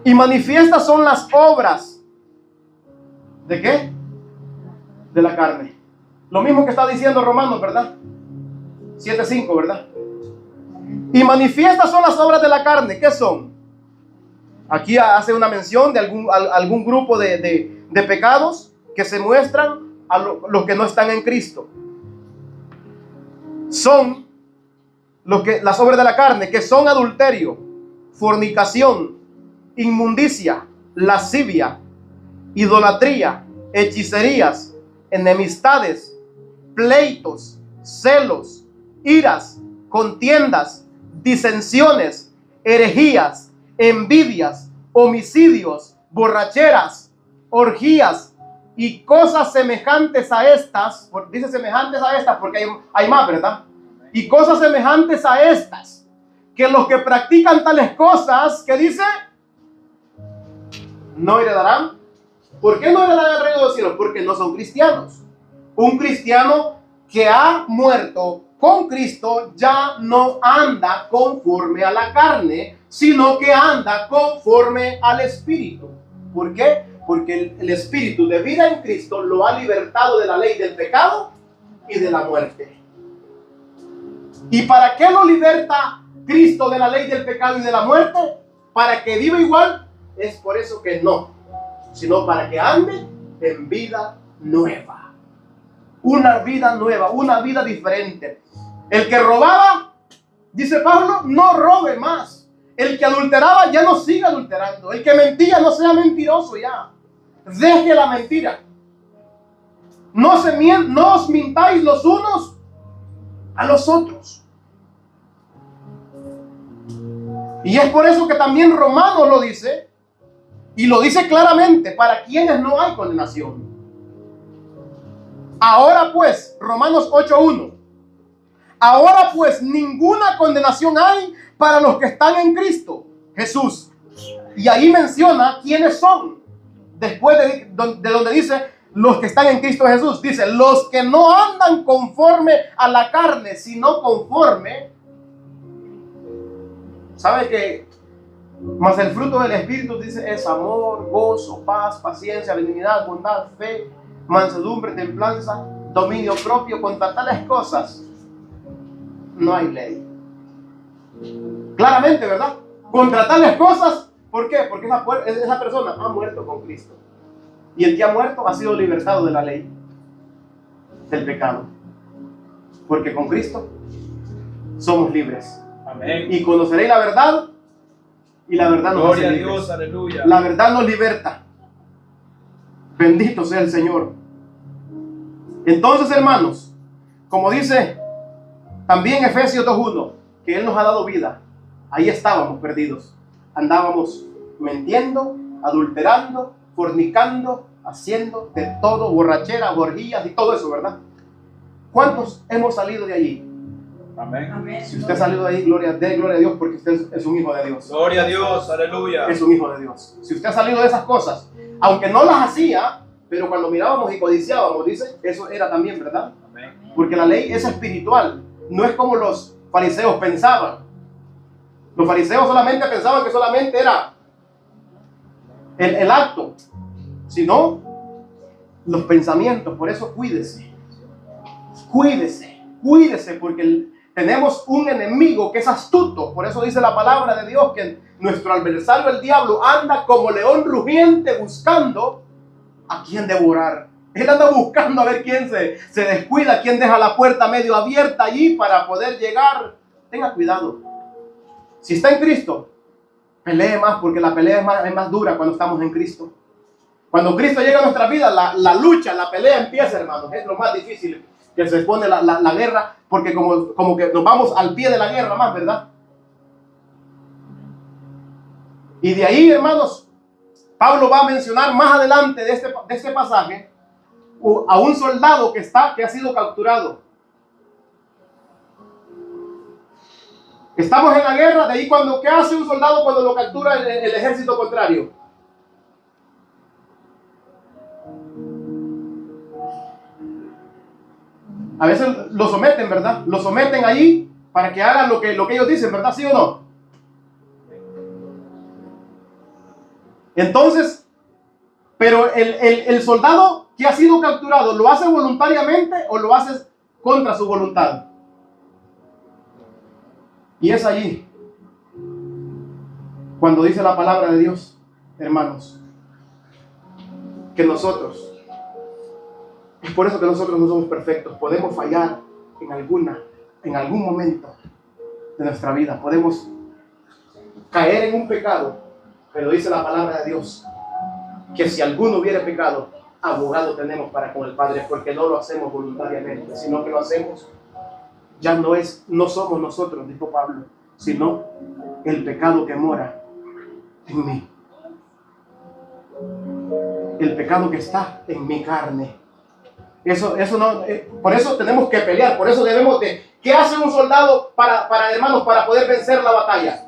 y manifiestas son las obras. ¿De qué? De la carne. Lo mismo que está diciendo Romanos, ¿verdad? 7:5, ¿verdad? Y manifiestas son las obras de la carne. ¿Qué son? Aquí hace una mención de algún grupo de pecados que se muestran a los que no están en Cristo. Son las obras de la carne, que son adulterio, fornicación, inmundicia, lascivia, idolatría, hechicerías, enemistades, pleitos, celos, iras, contiendas, disensiones, herejías, envidias, homicidios, borracheras, orgías y cosas semejantes a estas. Dice semejantes a estas porque hay más, ¿verdad? Y cosas semejantes a estas, que los que practican tales cosas, ¿qué dice? No heredarán. ¿Por qué no heredarán el reino de los cielos? Porque no son cristianos. Un cristiano que ha muerto con Cristo ya no anda conforme a la carne, sino que anda conforme al Espíritu. ¿Por qué? Porque el Espíritu de vida en Cristo lo ha libertado de la ley del pecado y de la muerte. ¿Y para qué lo liberta Cristo de la ley del pecado y de la muerte? ¿Para que viva igual? Es por eso que no, sino para que ande en vida nueva. Una vida nueva, una vida diferente. El que robaba, dice Pablo, no robe más. El que adulteraba ya no siga adulterando. El que mentía no sea mentiroso ya. Deje la mentira. No os mintáis los unos a los otros. Y es por eso que también Romanos lo dice, y lo dice claramente, para quienes no hay condenación. Ahora pues, Romanos 8:1, ahora pues ninguna condenación hay para los que están en Cristo Jesús. Y ahí menciona quiénes son. Después de donde dice los que están en Cristo Jesús, dice los que no andan conforme a la carne, sino conforme. ¿Sabe que mas el fruto del Espíritu, dice, es amor, gozo, paz, paciencia, benignidad, bondad, fe, mansedumbre, templanza, dominio propio? Contra tales cosas no hay ley. Claramente, ¿verdad? Contra tales cosas, ¿por qué? Porque esa persona ha muerto con Cristo. Y el que ha muerto ha sido libertado de la ley del pecado. Porque con Cristo somos libres. Amén. Y conoceréis la verdad, y la verdad nos hace libres. Gloria a Dios, aleluya. La verdad nos liberta. Bendito sea el Señor. Entonces, hermanos, como dice también Efesios 2:1, que Él nos ha dado vida. Ahí estábamos perdidos. Andábamos mintiendo, adulterando, fornicando, haciendo de todo, borrachera, orgías y todo eso, ¿verdad? ¿Cuántos hemos salido de allí? Amén. Amén. Si usted ha salido de ahí, gloria a Dios, porque usted es un hijo de Dios. Gloria a Dios, aleluya. Es un hijo de Dios. Si usted ha salido de esas cosas, aunque no las hacía, pero cuando mirábamos y codiciábamos, dice, eso era también, ¿verdad? Amén. Amén. Porque la ley es espiritual, no es como los fariseos pensaban. Los fariseos solamente pensaban que solamente era el acto, sino los pensamientos. Por eso cuídese, porque tenemos un enemigo que es astuto. Por eso dice la palabra de Dios que nuestro adversario, el diablo, anda como león rugiente buscando a quien devorar. Él anda buscando a ver quién se descuida, quién deja la puerta medio abierta allí para poder llegar. Tenga cuidado. Si está en Cristo, pelee más, porque la pelea es más dura cuando estamos en Cristo. Cuando Cristo llega a nuestra vida, la lucha, la pelea empieza, hermanos. Es lo más difícil, que se expone la guerra, porque como que nos vamos al pie de la guerra más, ¿verdad? Y de ahí, hermanos, Pablo va a mencionar más adelante de este pasaje a un soldado que ha sido capturado. Estamos en la guerra, de ahí ¿qué hace un soldado cuando lo captura el ejército contrario? A veces lo someten, ¿verdad? Lo someten ahí para que hagan lo que ellos dicen, ¿verdad? ¿Sí o no? Entonces, pero el soldado que ha sido capturado, ¿lo hace voluntariamente o lo hace contra su voluntad? Y es allí cuando dice la palabra de Dios, hermanos, que nosotros, es por eso que nosotros no somos perfectos, podemos fallar en algún momento de nuestra vida, podemos caer en un pecado, pero dice la palabra de Dios que si alguno hubiere pecado, abogado tenemos para con el Padre, porque no lo hacemos voluntariamente, sino que lo hacemos. Ya no somos nosotros, dijo Pablo, sino el pecado que mora en mí. El pecado que está en mi carne. Eso no, por eso tenemos que pelear, por eso debemos de... ¿Qué hace un soldado hermanos, para poder vencer la batalla?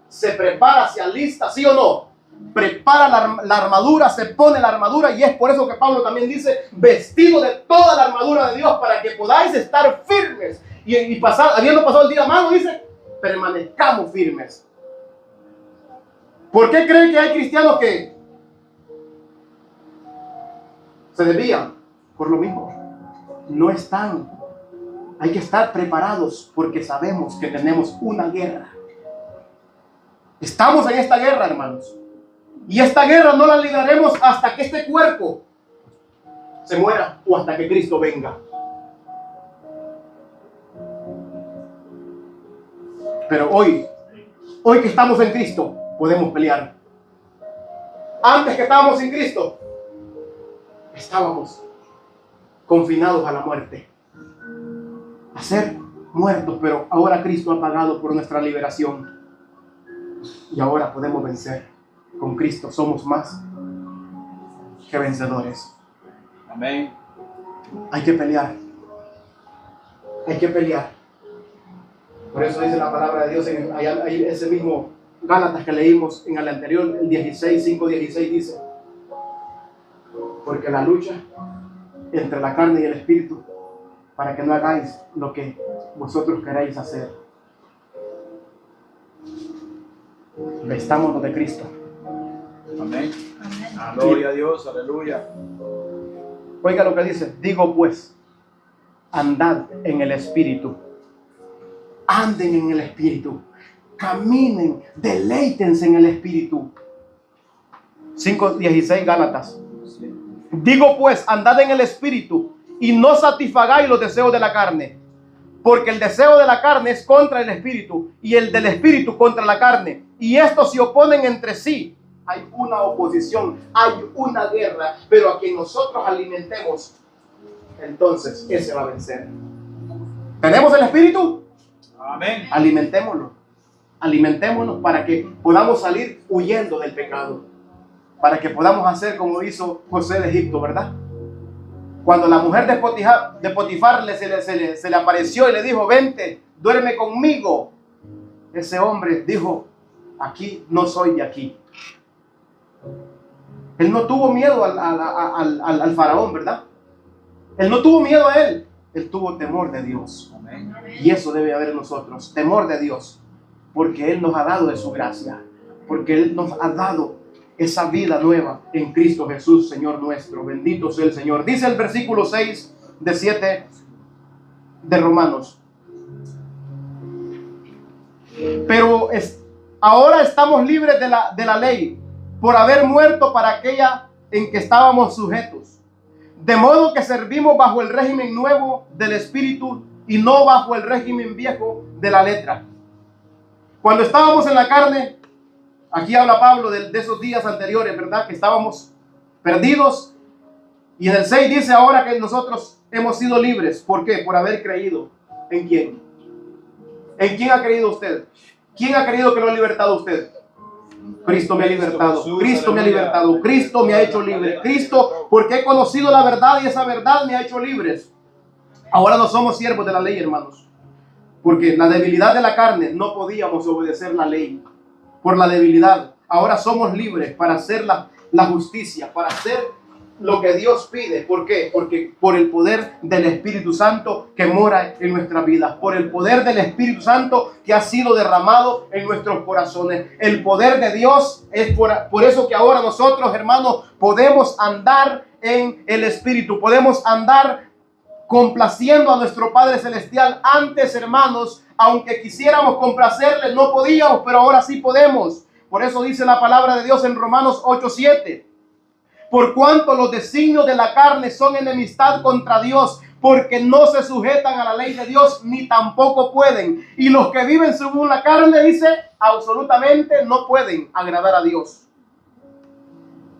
Se prepara, se alista, ¿sí o no? Prepara la armadura, se pone la armadura, y es por eso que Pablo también dice, vestido de toda la armadura de Dios, para que podáis estar firmes. Y habiendo pasado el día malo, dice, permanezcamos firmes. ¿Por qué creen que hay cristianos que se desvían? Por lo mismo, no están. Hay que estar preparados, porque sabemos que tenemos una guerra. Estamos en esta guerra, hermanos. Y esta guerra no la libraremos hasta que este cuerpo se muera o hasta que Cristo venga. Pero hoy que estamos en Cristo, podemos pelear. Antes que estábamos sin Cristo, estábamos confinados a la muerte, a ser muertos, pero ahora Cristo ha pagado por nuestra liberación y ahora podemos vencer. Con Cristo somos más que vencedores. Amén. Hay que pelear. Hay que pelear. Por eso dice la palabra de Dios en ese mismo Gálatas que leímos en el anterior, el 5:16 dice: porque la lucha entre la carne y el espíritu, para que no hagáis lo que vosotros queráis hacer. Vestámonos de Cristo. Amén. Amén. Gloria a Dios, aleluya. Oiga lo que dice: digo pues, andad en el espíritu. Anden en el espíritu. Caminen, deleítense en el espíritu. 5:16 Gálatas. Digo pues, andad en el espíritu y no satisfagáis los deseos de la carne, porque el deseo de la carne es contra el espíritu y el del espíritu contra la carne, y estos se oponen entre sí. Hay una oposición, hay una guerra, pero a quien nosotros alimentemos, entonces ese va a vencer. ¿Tenemos el espíritu? Amén. Alimentémonos para que podamos salir huyendo del pecado, para que podamos hacer como hizo José de Egipto, ¿verdad? Cuando la mujer de Potifar se le apareció y le dijo: vente, duerme conmigo, ese hombre dijo: aquí no soy de aquí. Él no tuvo miedo al faraón, ¿verdad? Él no tuvo miedo a él. él tuvo temor de Dios. Amén. Y eso debe haber en nosotros, temor de Dios, porque Él nos ha dado de su gracia, porque Él nos ha dado esa vida nueva en Cristo Jesús, Señor nuestro. Bendito sea el Señor. Dice el versículo 6 de 7 de Romanos. Pero ahora estamos libres de la ley, por haber muerto para aquella en que estábamos sujetos. De modo que servimos bajo el régimen nuevo del Espíritu y no bajo el régimen viejo de la letra. Cuando estábamos en la carne, aquí habla Pablo de esos días anteriores, ¿verdad? Que estábamos perdidos. Y en el 6 dice ahora que nosotros hemos sido libres. ¿Por qué? Por haber creído. ¿En quién? ¿En quién ha creído usted? ¿Quién ha creído que lo ha libertado a usted? Cristo me ha libertado, Cristo me ha libertado, Cristo me ha hecho libre, Cristo, porque he conocido la verdad y esa verdad me ha hecho libres. Ahora no somos siervos de la ley, hermanos, porque la debilidad de la carne no podíamos obedecer la ley por la debilidad. Ahora somos libres para hacer la justicia, para hacer lo que Dios pide. ¿Por qué? Porque por el poder del Espíritu Santo que mora en nuestras vidas, por el poder del Espíritu Santo que ha sido derramado en nuestros corazones. El poder de Dios es por eso que ahora nosotros, hermanos, podemos andar en el Espíritu, podemos andar complaciendo a nuestro Padre Celestial. Antes, hermanos, aunque quisiéramos complacerle, no podíamos, pero ahora sí podemos. Por eso dice la palabra de Dios en Romanos 8:7. Por cuanto los designios de la carne son enemistad contra Dios, porque no se sujetan a la ley de Dios, ni tampoco pueden. Y los que viven según la carne, dice, absolutamente no pueden agradar a Dios.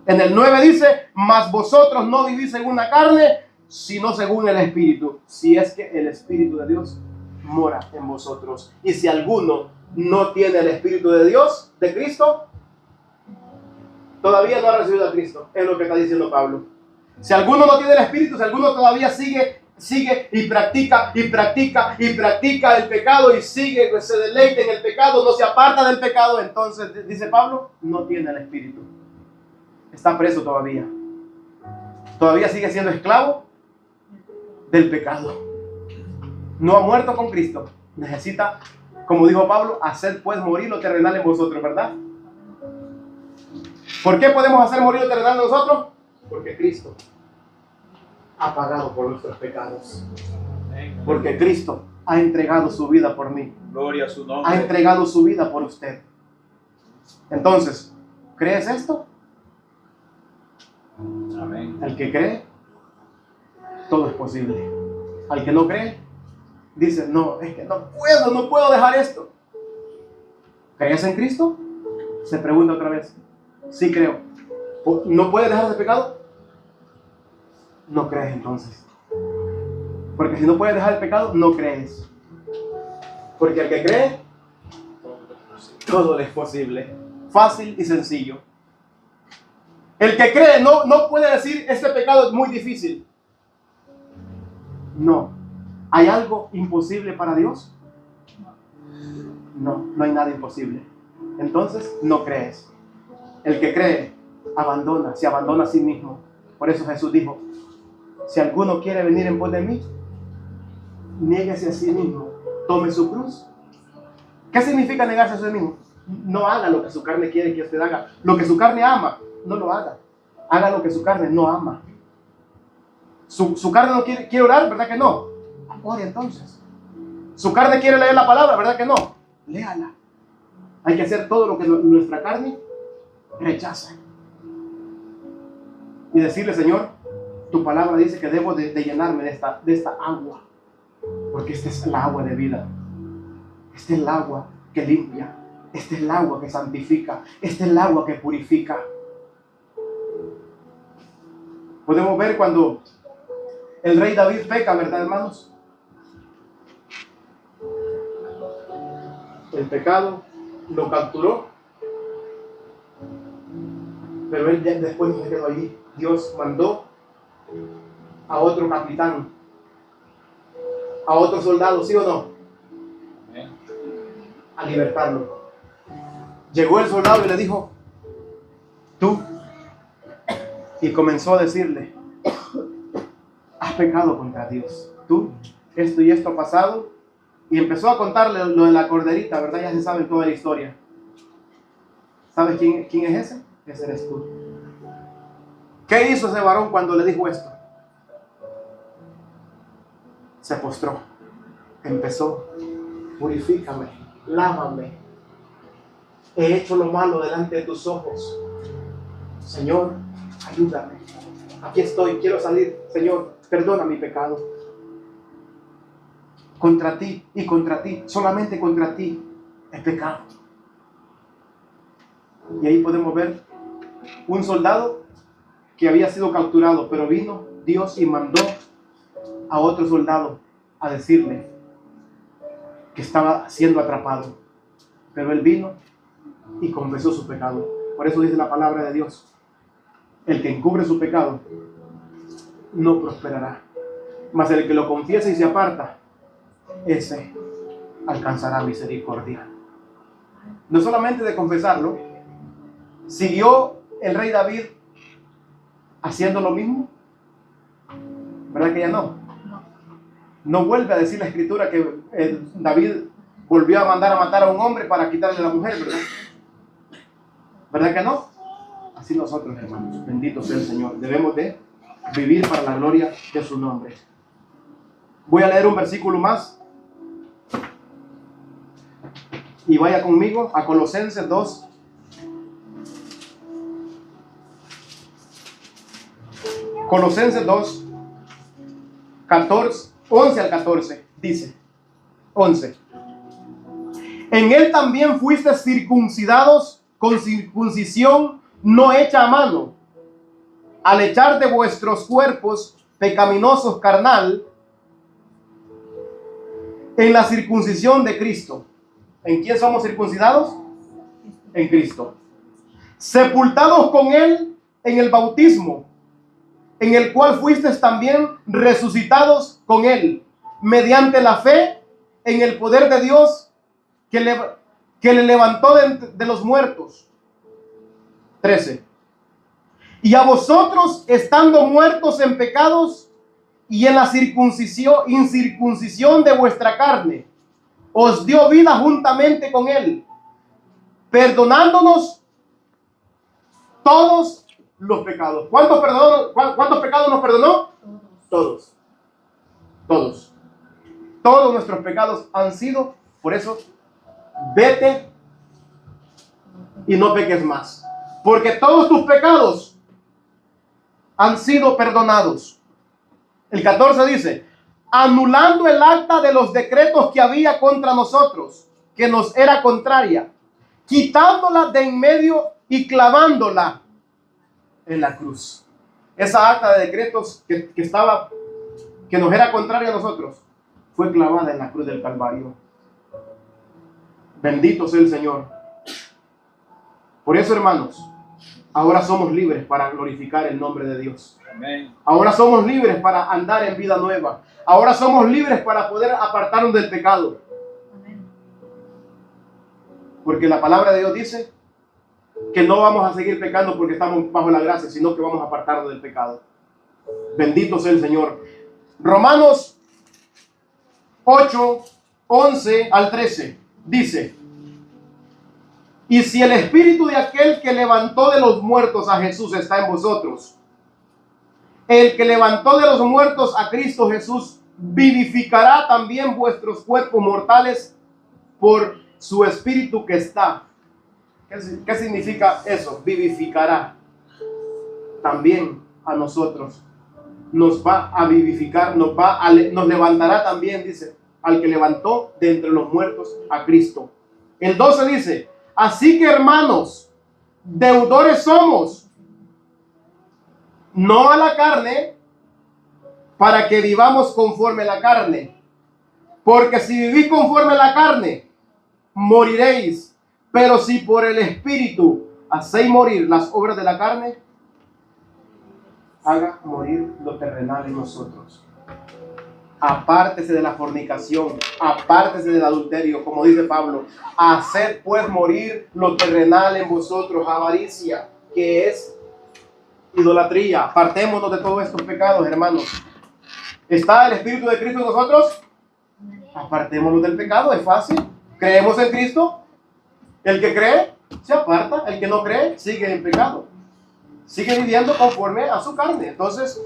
En el 9 dice, mas vosotros no vivís según la carne, sino según el Espíritu, si es que el Espíritu de Dios mora en vosotros. Y si alguno no tiene el Espíritu de Dios, de Cristo, todavía no ha recibido a Cristo, es lo que está diciendo Pablo. Si alguno no tiene el Espíritu, si alguno todavía sigue y practica el pecado y se deleita en el pecado, no se aparta del pecado, entonces, dice Pablo, no tiene el Espíritu. Está preso todavía. Todavía sigue siendo esclavo del pecado. No ha muerto con Cristo. Necesita, como dijo Pablo, hacer pues morir lo terrenal en vosotros, ¿verdad? ¿Por qué podemos hacer morir lo terrenal en nosotros? Porque Cristo ha pagado por nuestros pecados. Porque Cristo ha entregado su vida por mí. Gloria a su nombre. Ha entregado su vida por usted. Entonces, ¿crees esto? Amén. El que cree, todo es posible. Al que no cree, dice, no, es que no puedo dejar esto. ¿Crees en Cristo? Se pregunta otra vez. Sí creo. ¿No puedes dejar ese pecado? No crees entonces. Porque si no puedes dejar el pecado, no crees. Porque el que cree, todo es posible. Fácil y sencillo. El que cree no puede decir, este pecado es muy difícil. No. ¿Hay algo imposible para Dios? No hay nada imposible. Entonces, no crees. El que cree, se abandona a sí mismo. Por eso Jesús dijo, si alguno quiere venir en pos de mí, niéguese a sí mismo, tome su cruz. ¿Qué significa negarse a sí mismo? No haga lo que su carne quiere que usted haga. Lo que su carne ama, no lo haga. Haga lo que su carne no ama. Su carne no quiere orar, ¿verdad que no? Ore entonces. Su carne quiere leer la palabra, ¿verdad que no? Léala. Hay que hacer todo lo que nuestra carne rechaza. Y decirle, Señor, tu palabra dice que debo de llenarme de esta agua. Porque esta es el agua de vida. Esta es el agua que limpia. Esta es el agua que santifica. Esta es el agua que purifica. Podemos ver cuando el rey David peca, ¿verdad, hermanos? El pecado lo capturó, pero él después no se quedó allí. Dios mandó a otro capitán, a otro soldado, ¿sí o no? A libertarlo. Llegó el soldado y le dijo, tú, y comenzó a decirle, has pecado contra Dios. tú, esto y esto ha pasado. Y empezó a contarle lo de la corderita, ¿verdad? Ya se sabe toda la historia. ¿Sabes quién es ese? Ese eres tú. ¿Qué hizo ese varón cuando le dijo esto? Se postró. Empezó: purifícame, lávame. He hecho lo malo delante de tus ojos. Señor, ayúdame. Aquí estoy, quiero salir. Señor, perdona mi pecado. Contra ti y contra ti, solamente contra ti he pecado. Y ahí podemos ver un soldado que había sido capturado, pero vino Dios y mandó a otro soldado a decirle que estaba siendo atrapado. Pero él vino y confesó su pecado. Por eso dice la palabra de Dios: el que encubre su pecado no prosperará, mas el que lo confiesa y se aparta, ese alcanzará misericordia. No solamente de confesarlo, ¿siguió el rey David haciendo lo mismo? ¿Verdad que ya no? No vuelve a decir la escritura que David volvió a mandar a matar a un hombre para quitarle a la mujer, ¿verdad? ¿Verdad que no? Así nosotros, hermanos, bendito sea el Señor, debemos de vivir para la gloria de su nombre. Voy a leer un versículo más. Y vaya conmigo a Colosenses 2. Colosenses 2, 11 al 14, dice, 11. En él también fuiste circuncidados con circuncisión no hecha a mano, al echar de vuestros cuerpos pecaminosos carnal, en la circuncisión de Cristo. ¿En quién somos circuncidados? En Cristo. Sepultados con él en el bautismo, en el cual fuisteis también resucitados con él, mediante la fe en el poder de Dios que le levantó de los muertos. 13. Y a vosotros, estando muertos en pecados y en la incircuncisión de vuestra carne, os dio vida juntamente con él, perdonándonos todos los pecados. ¿Cuántos pecados nos perdonó? Todos. Todos. Todos nuestros pecados han sido, por eso, vete y no peques más. Porque todos tus pecados han sido perdonados. El 14 dice: anulando el acta de los decretos que había contra nosotros, que nos era contraria, quitándola de en medio y clavándola en la cruz. Esa acta de decretos que nos era contraria a nosotros, fue clavada en la cruz del Calvario. Bendito sea el Señor. Por eso, hermanos, ahora somos libres para glorificar el nombre de Dios. Amén. Ahora somos libres para andar en vida nueva. Ahora somos libres para poder apartarnos del pecado. Amén. Porque la palabra de Dios dice que no vamos a seguir pecando porque estamos bajo la gracia, sino que vamos a apartarnos del pecado. Bendito sea el Señor. Romanos 8, 11 al 13 dice: y si el espíritu de aquel que levantó de los muertos a Jesús está en vosotros, el que levantó de los muertos a Cristo Jesús vivificará también vuestros cuerpos mortales por su espíritu que está. ¿Qué significa eso? Vivificará también a nosotros. Nos va a vivificar, nos levantará también, dice, al que levantó de entre los muertos a Cristo. El 12 dice: así que, hermanos, deudores somos, no a la carne, para que vivamos conforme a la carne. Porque si vivís conforme a la carne, moriréis. Pero si por el Espíritu hacéis morir las obras de la carne, haga morir lo terrenal en nosotros. Apártese de la fornicación, apártese del adulterio, como dice Pablo. Haced pues morir lo terrenal en vosotros, avaricia, que es idolatría. Apartémonos de todos estos pecados, hermanos. ¿Está el Espíritu de Cristo en nosotros? Apartémonos del pecado, es fácil. ¿Creemos en Cristo? El que cree se aparta, el que no cree sigue en pecado. Sigue viviendo conforme a su carne. Entonces,